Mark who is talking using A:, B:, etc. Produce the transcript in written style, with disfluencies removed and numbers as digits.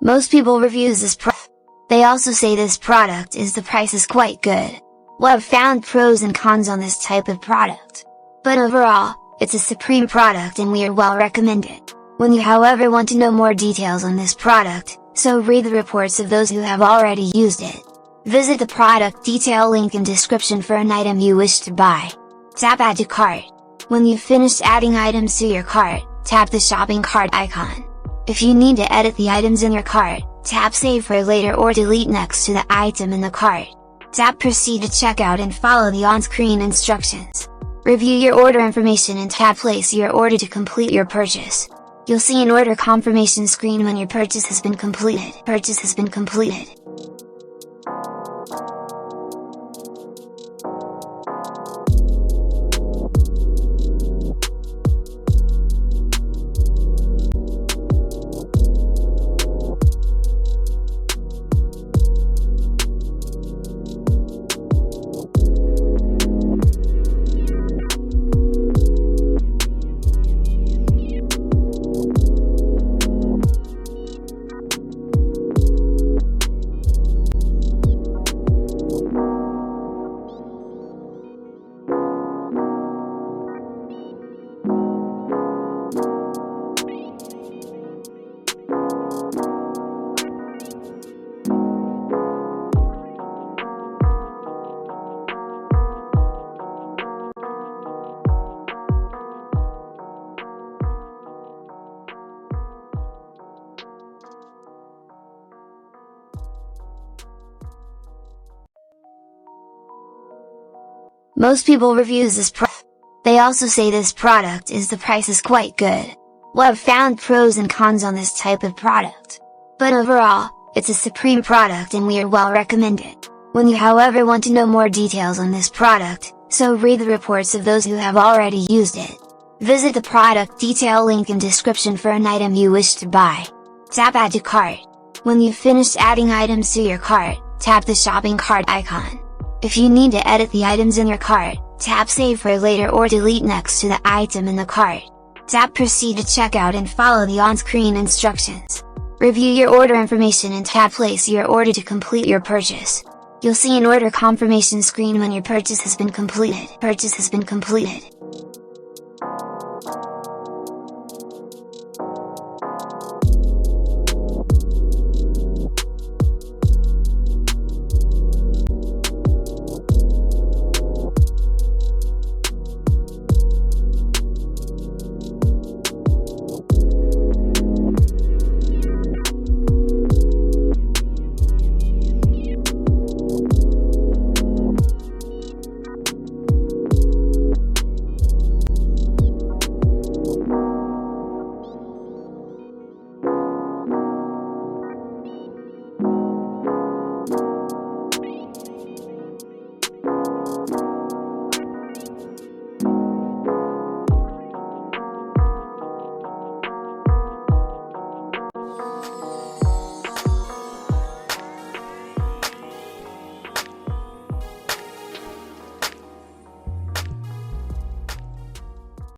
A: Most people reviews this product. They also say this product is the price is quite good. Well, I've found pros and cons on this type of product. But overall, it's a supreme product and we are well recommend it. When you however want to know more details on this product, so read the reports of those who have already used it. Visit the product detail link in description for an item you wish to buy. Tap add to cart. When you've finished adding items to your cart, tap the shopping cart icon. If you need to edit the items in your cart, tap save for later or delete next to the item in the cart. Tap proceed to checkout and follow the on-screen instructions. Review your order information and tap place your order to complete your purchase. You'll see an order confirmation screen when your purchase has been completed. Most people reviews this product. They also say this product is the price is quite good. Well, I've found pros and cons on this type of product. But overall, it's a supreme product and we are well recommend it. When you however want to know more details on this product, so read the reports of those who have already used it. Visit the product detail link in description for an item you wish to buy. Tap add to cart. When you've finished adding items to your cart, tap the shopping cart icon. If you need to edit the items in your cart, tap save for later or delete next to the item in the cart. Tap proceed to checkout and follow the on-screen instructions. Review your order information and tap place your order to complete your purchase. You'll see an order confirmation screen when your purchase has been completed.